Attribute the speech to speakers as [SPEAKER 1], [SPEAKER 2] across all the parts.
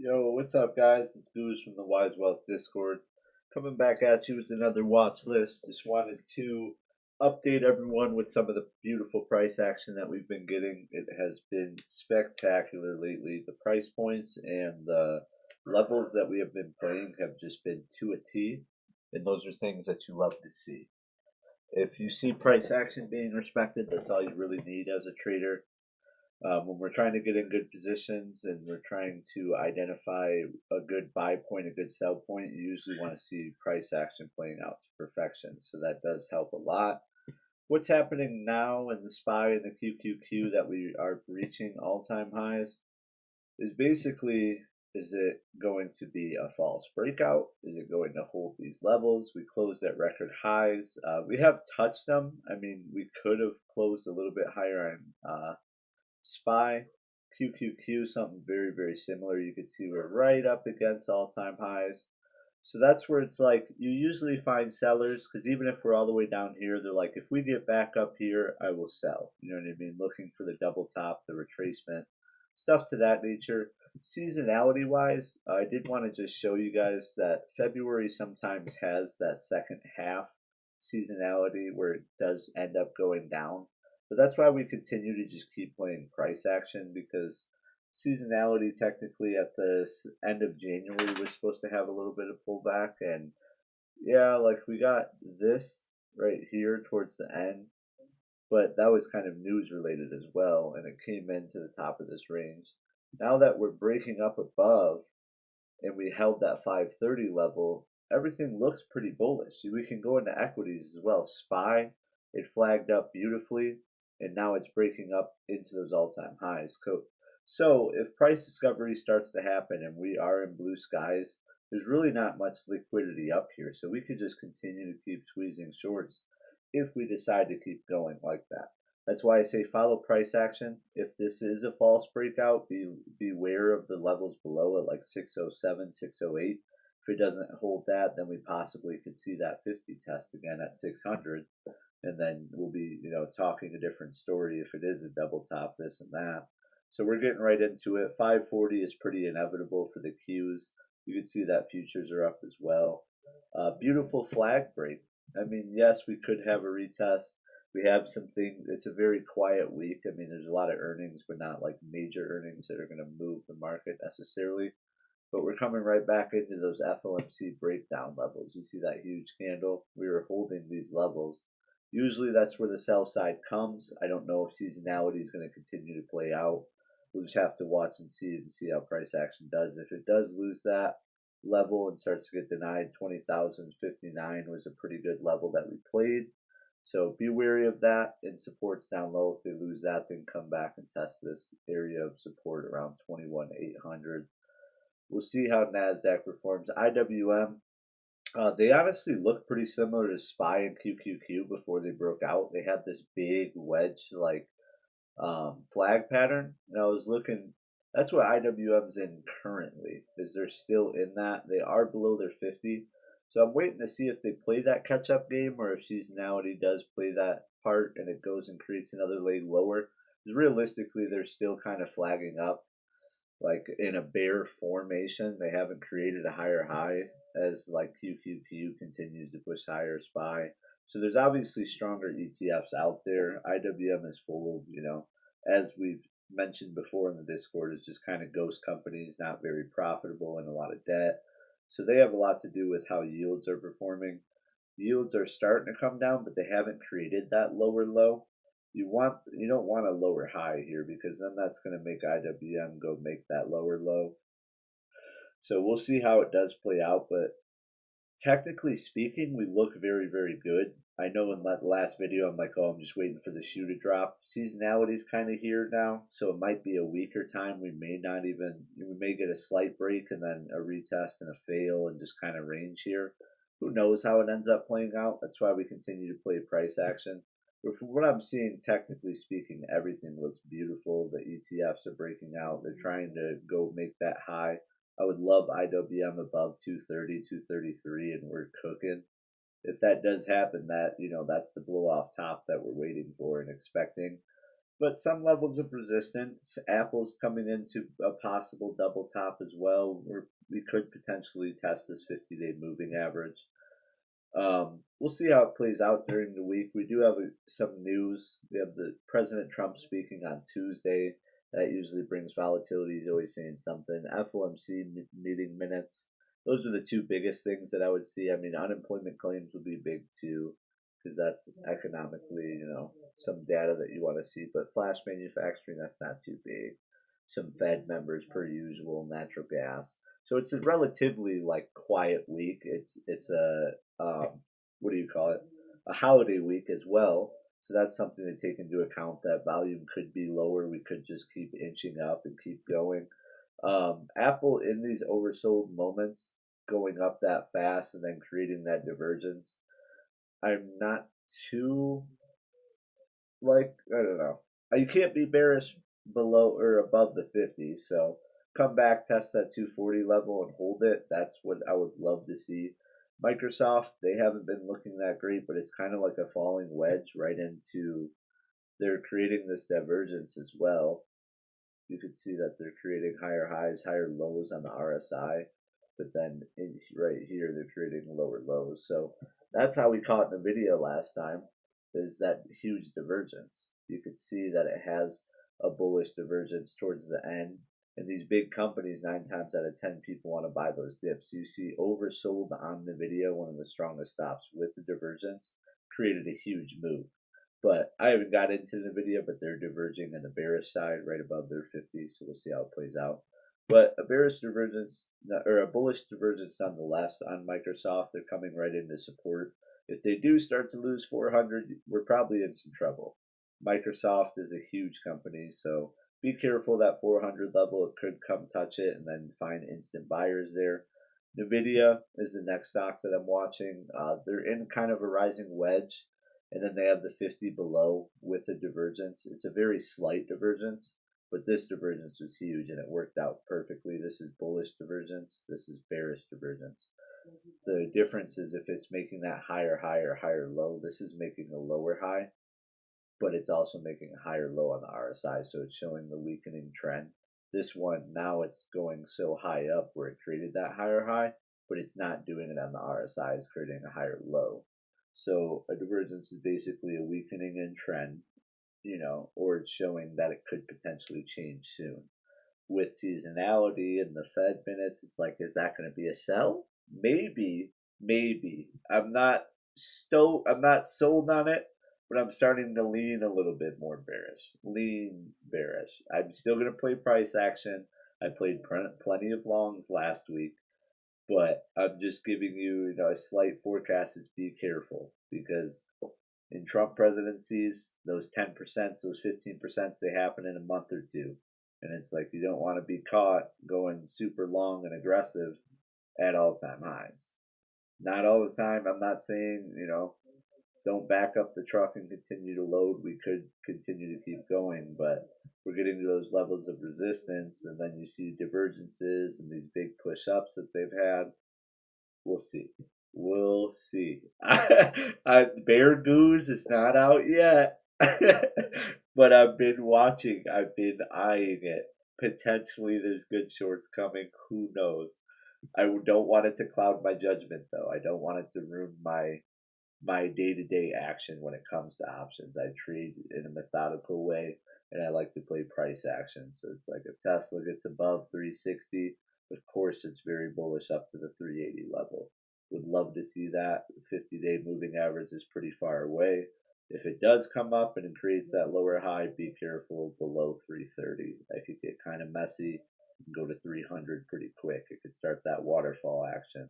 [SPEAKER 1] Yo, what's up, guys? It's Goose from the Wise Wealth Discord. Coming back at you with another watch list. Just wanted to update everyone with some of the beautiful price action that we've been getting. It has been spectacular lately. The price points and the levels that we have been playing have just been to a T, and those are things that you love to see. If you see price action being respected, that's all you really need as a trader. When we're trying to get in good positions and we're trying to identify a good buy point, a good sell point, you usually want to see price action playing out to perfection. So that does help a lot. What's happening now in the SPY and the QQQ that we are reaching all-time highs is basically, is it going to be a false breakout? Is it going to hold these levels? We closed at record highs. We have touched them. I mean, we could have closed a little bit higher on SPY, QQQ, something very, very similar. You can see we're right up against all-time highs. So that's where it's like you usually find sellers because even if we're all the way down here, they're like, if we get back up here, I will sell. You know what I mean? Looking for the double top, the retracement, stuff to that nature. Seasonality wise, I did want to just show you guys that February sometimes has that second half seasonality where it does end up going down. But that's why we continue to just keep playing price action because seasonality technically at the end of January was supposed to have a little bit of pullback, and yeah, like we got this right here towards the end, but that was kind of news related as well, and it came into the top of this range. Now that we're breaking up above and we held that 530 level, everything looks pretty bullish. We can go into equities as well. SPY, it flagged up beautifully, and now it's breaking up into those all-time highs. So if price discovery starts to happen and we are in blue skies, there's really not much liquidity up here. So we could just continue to keep squeezing shorts if we decide to keep going like that. That's why I say follow price action. If this is a false breakout, beware of the levels below it, like 607, 608. If it doesn't hold that, then we possibly could see that 50 test again at 600, and then we'll be, talking a different story if it is a double top, this and that. So we're getting right into it. 540 is pretty inevitable for the Qs. You can see that futures are up as well. Beautiful flag break. I mean, yes, we could have a retest. We have some things. It's a very quiet week. I mean, there's a lot of earnings, but not like major earnings that are going to move the market necessarily. But we're coming right back into those FOMC breakdown levels. You see that huge candle? We were holding these levels. Usually that's where the sell side comes. I don't know if seasonality is going to continue to play out. We'll just have to watch and see how price action does. If it does lose that level and starts to get denied, 20,059 was a pretty good level that we played. So be wary of that and supports down low. If they lose that, then come back and test this area of support around 21,800. We'll see how NASDAQ performs. IWM, they honestly look pretty similar to SPY and QQQ before they broke out. They had this big wedge like flag pattern, and I was looking. That's what IWM's in currently. Is they're still in that? They are below their 50. So I'm waiting to see if they play that catch-up game or if seasonality does play that part and it goes and creates another leg lower. Because realistically, they're still kind of flagging up like in a bear formation. They haven't created a higher high as like QQQ continues to push higher SPY. So there's obviously stronger ETFs out there. IWM is full of, as we've mentioned before in the Discord, is just kind of ghost companies, not very profitable and a lot of debt. So they have a lot to do with how yields are performing. Yields are starting to come down, but they haven't created that lower low. You don't want a lower high here because then that's going to make IWM go make that lower low. So we'll see how it does play out, but technically speaking, we look very, very good. I know in the last video I'm like, oh, I'm just waiting for the shoe to drop. Seasonality is kind of here now, so it might be a weaker time. We may get a slight break and then a retest and a fail and just kind of range here. Who knows how it ends up playing out? That's why we continue to play price action. But from what I'm seeing, technically speaking, everything looks beautiful. The ETFs are breaking out. They're trying to go make that high. I would love IWM above 230, 233, and we're cooking. If that does happen, that's the blow off top that we're waiting for and expecting. but some levels of resistance. Apple's coming into a possible double top as well, where we could potentially test this 50-day moving average. We'll see how it plays out during the week. We do have some news. We have the President Trump speaking on Tuesday. That usually brings volatility. He's always saying something. FOMC meeting minutes. Those are the two biggest things that I would see. I mean, unemployment claims would be big too, because that's economically, some data that you want to see. But flash manufacturing, that's not too big. Some Fed members per usual, natural gas. So it's a relatively like quiet week. It's a what do you call it? A holiday week as well. So that's something to take into account. That volume could be lower. We could just keep inching up and keep going. Apple in these oversold moments, going up that fast and then creating that divergence. I'm not too like I don't know. You can't be bearish below or above the 50. So come back, test that 240 level and hold it. That's what I would love to see. Microsoft, they haven't been looking that great, but it's kind of like a falling wedge right into they're creating this divergence as well. You can see that they're creating higher highs, higher lows on the RSI, but then right here they're creating lower lows. So that's how we caught NVIDIA last time, is that huge divergence. You could see that it has a bullish divergence towards the end, and these big companies, 9 times out of 10, people want to buy those dips. You see oversold on NVIDIA, one of the strongest stops with the divergence, created a huge move. But I haven't got into NVIDIA, but they're diverging on the bearish side right above their 50, so we'll see how it plays out. But a bearish divergence, or a bullish divergence nonetheless on Microsoft, they're coming right into support. If they do start to lose 400, we're probably in some trouble. Microsoft is a huge company, so be careful that 400 level. It could come touch it and then find instant buyers there. NVIDIA is the next stock that I'm watching. They're in kind of a rising wedge, and then they have the 50 below with a divergence. It's a very slight divergence, but this divergence was huge and it worked out perfectly. This is bullish divergence. This is bearish divergence. The difference is if it's making that higher high or higher low, this is making a lower high, but it's also making a higher low on the RSI, so it's showing the weakening trend. This one, now it's going so high up where it created that higher high, but it's not doing it on the RSI, it's creating a higher low. So a divergence is basically a weakening in trend, or it's showing that it could potentially change soon. With seasonality and the Fed minutes, it's like, is that going to be a sell? Maybe, maybe. I'm not sold on it, but I'm starting to lean a little bit more bearish. Lean bearish. I'm still going to play price action. I played plenty of longs last week, but I'm just giving you, a slight forecast is be careful, because in Trump presidencies, those 10%, those 15%, they happen in a month or two. And it's like you don't want to be caught going super long and aggressive at all time highs. Not all the time. I'm not saying, don't back up the truck and continue to load. We could continue to keep going, but we're getting to those levels of resistance, and then you see divergences and these big push ups that they've had. We'll see. We'll see. Bear Goose is not out yet, but I've been watching. I've been eyeing it. Potentially, there's good shorts coming. Who knows? I don't want it to cloud my judgment, though. I don't want it to ruin my day-to-day action when it comes to options. I trade in a methodical way, and I like to play price action. So it's like if Tesla gets above 360, of course it's very bullish up to the 380 level. Would love to see that. The 50-day moving average is pretty far away. If it does come up and it creates that lower high, be careful below 330. That could get kind of messy and go to 300 pretty quick. It could start that waterfall action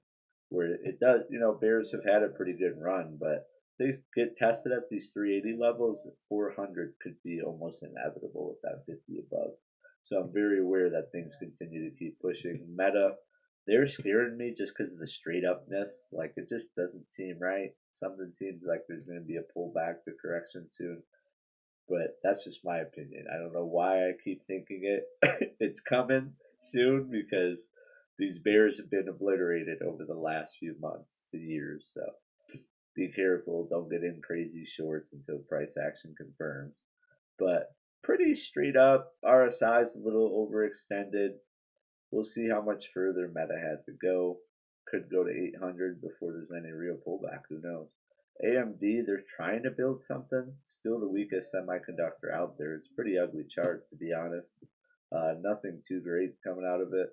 [SPEAKER 1] where it does, Bears have had a pretty good run, but they get tested at these 380 levels, 400 could be almost inevitable with that 50 above. So I'm very aware that things continue to keep pushing. Meta, they're scaring me just because of the straight upness. Like it just doesn't seem right. Something seems like there's going to be a pullback to correction soon. But that's just my opinion. I don't know why I keep thinking it. It's coming soon because these bears have been obliterated over the last few months to years. So be careful. Don't get in crazy shorts until price action confirms. But pretty straight up. RSI is a little overextended. We'll see how much further Meta has to go. Could go to 800 before there's any real pullback. Who knows? AMD, they're trying to build something. Still the weakest semiconductor out there. It's a pretty ugly chart, to be honest. Nothing too great coming out of it.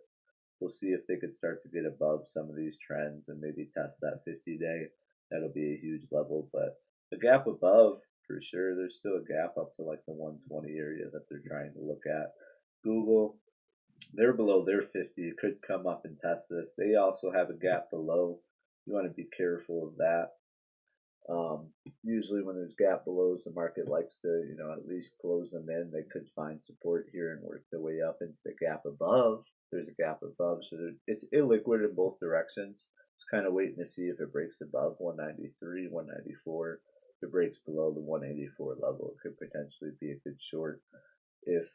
[SPEAKER 1] We'll see if they could start to get above some of these trends and maybe test that 50-day. That'll be a huge level, but the gap above, for sure, there's still a gap up to like the 120 area that they're trying to look at. Google, they're below their 50. It could come up and test this. They also have a gap below. You want to be careful of that. Usually when there's gap belows, the market likes to, at least close them in. They could find support here and work their way up into the gap above. There's a gap above, so it's illiquid in both directions. Just kind of waiting to see if it breaks above 193, 194. If it breaks below the 184 level, it could potentially be a good short if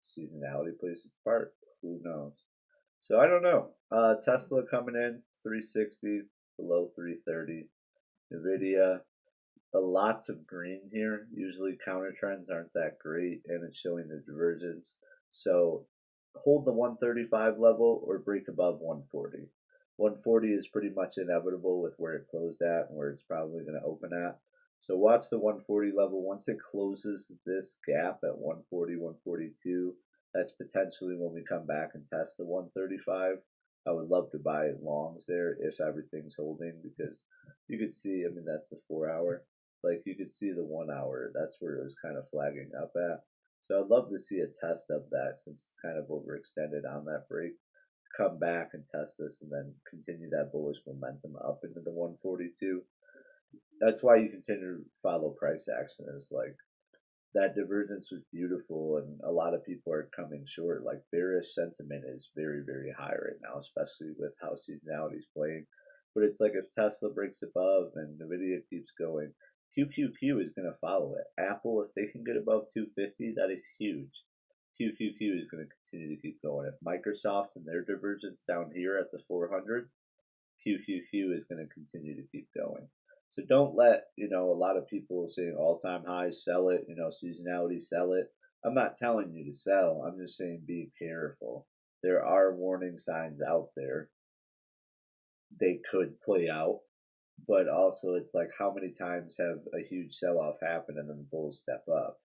[SPEAKER 1] seasonality plays its part. Who knows? So I don't know. Tesla coming in 360 below 330. Nvidia, lots of green here. Usually counter trends aren't that great, and it's showing the divergence. So hold the 135 level or break above 140. 140 is pretty much inevitable with where it closed at and where it's probably going to open at. So watch the 140 level. Once it closes this gap at 140, 142, that's potentially when we come back and test the 135. I would love to buy longs there if everything's holding, because you could see, I mean, that's the 4 hour. Like you could see the 1 hour, that's where it was kind of flagging up at. So I'd love to see a test of that since it's kind of overextended on that break. Come back and test this and then continue that bullish momentum up into the 142. That's why you continue to follow price action, is like that divergence was beautiful, and a lot of people are coming short. Like bearish sentiment is very, very high right now, especially with how seasonality is playing. But it's like if Tesla breaks above and Nvidia keeps going, QQQ is going to follow it. Apple, if they can get above 250, that is huge. QQQ is going to continue to keep going. If Microsoft and their divergence down here at the 400, QQQ is going to continue to keep going. So don't let, a lot of people saying all-time highs, sell it, seasonality, sell it. I'm not telling you to sell. I'm just saying be careful. There are warning signs out there. They could play out, but also it's like how many times have a huge sell-off happened and then bulls step up?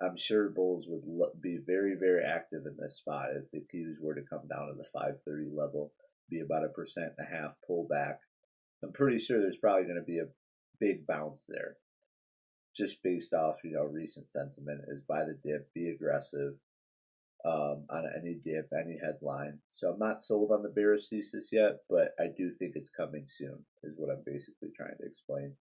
[SPEAKER 1] I'm sure bulls would be very, very active in this spot if the Qs were to come down to the 530 level, be about 1.5% pullback. I'm pretty sure there's probably going to be a big bounce there, just based off recent sentiment. Is buy the dip, be aggressive on any dip, any headline. So I'm not sold on the bearish thesis yet, but I do think it's coming soon, is what I'm basically trying to explain.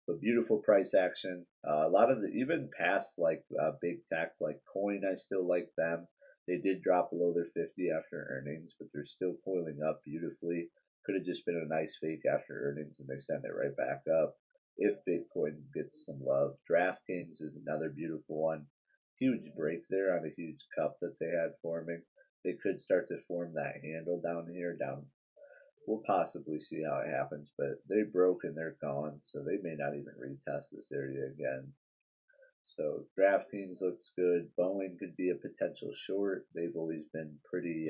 [SPEAKER 1] But beautiful price action. A lot of the even past like big tech like Coin, I still like them. They did drop below their 50 after earnings, but they're still coiling up beautifully. Could have just been a nice fake after earnings and they send it right back up if Bitcoin gets some love. DraftKings is another beautiful one. Huge break there on a huge cup that they had forming. They could start to form that handle down here. We'll possibly see how it happens, but they broke and they're gone, so they may not even retest this area again. So DraftKings looks good. Boeing could be a potential short. They've always been pretty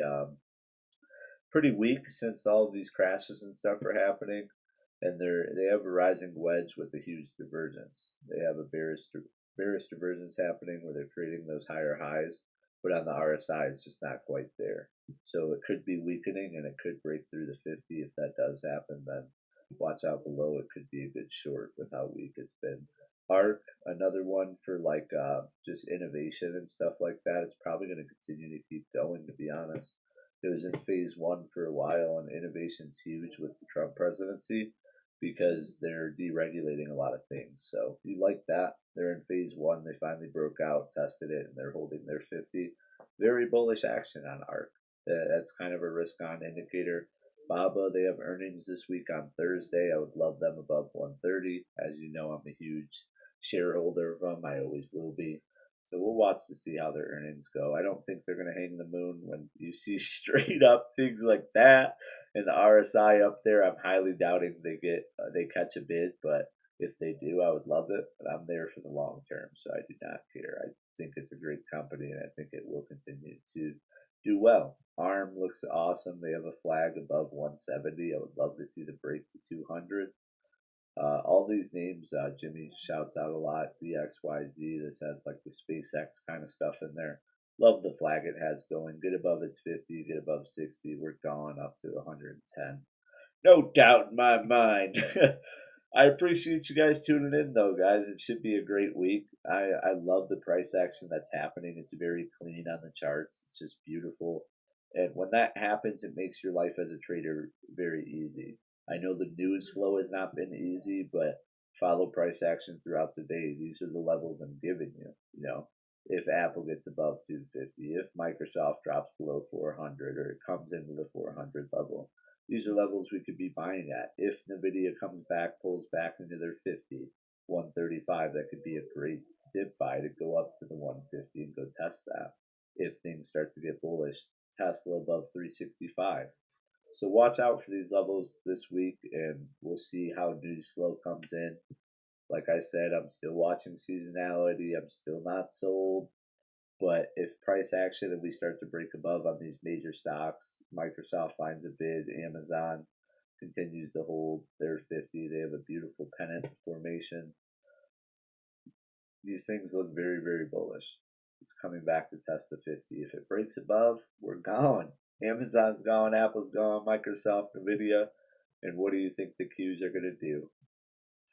[SPEAKER 1] weak since all of these crashes and stuff are happening, and they have a rising wedge with a huge divergence. They have a bearish divergence happening where they're creating those higher highs, but on the RSI it's just not quite there. So it could be weakening and it could break through the 50. If that does happen, then watch out below. It could be a good short with how weak it's been. ARC, another one for like just innovation and stuff like that. It's probably going to continue to keep going, to be honest. It was in phase one for a while, and innovation's huge with the Trump presidency because they're deregulating a lot of things. So you like that. They're in phase one. They finally broke out, tested it, and they're holding their 50. Very bullish action on ARC. That's kind of a risk on indicator. BABA, they have earnings this week on Thursday. I would love them above 130. As you know, I'm a huge shareholder of them. I always will be. So we'll watch to see how their earnings go. I don't think they're going to hang the moon when you see straight up things like that and the RSI up there. I'm highly doubting they catch a bid, but if they do, I would love it. But I'm there for the long term, so I do not care. think it's a great company, and I think it will continue to do well. ARM looks awesome. They have a flag above 170. I would love to see the break to 200. All these names, Jimmy shouts out a lot. BXYZ. This has like the SpaceX kind of stuff in there. Love the flag it has going. Get above its 50, get above 60. We're going up to 110. No doubt in my mind. I appreciate you guys tuning in, though, guys. It should be a great week. I love the price action that's happening. It's very clean on the charts. It's just beautiful. And when that happens, it makes your life as a trader very easy. I know the news flow has not been easy, but follow price action throughout the day. These are the levels I'm giving you. If Apple gets above 250, if Microsoft drops below 400, or it comes into the 400 level, these are levels we could be buying at. If Nvidia comes back, pulls back into their 50, 135, that could be a great dip buy to go up to the 150 and go test that. If things start to get bullish, Tesla above 365. So watch out for these levels this week, and we'll see how news flow comes in. Like I said, I'm still watching seasonality. I'm still not sold. But if price action and we start to break above on these major stocks, Microsoft finds a bid, Amazon continues to hold their 50. They have a beautiful pennant formation. These things look very, very bullish. It's coming back to test the 50. If it breaks above, we're gone. Amazon's gone, Apple's gone, Microsoft, Nvidia. And what do you think the Qs are going to do?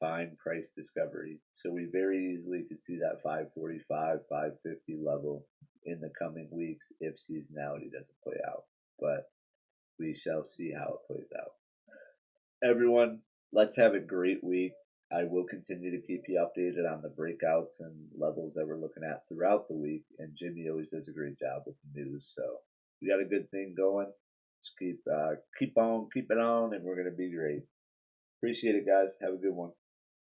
[SPEAKER 1] Find price discovery. So we very easily could see that 545, 550 level in the coming weeks if seasonality doesn't play out. But we shall see how it plays out. Everyone, let's have a great week. I will continue to keep you updated on the breakouts and levels that we're looking at throughout the week. And Jimmy always does a great job with the news. So we got a good thing going. Just keep on, keep it on, and we're gonna be great. Appreciate it, guys. Have a good one.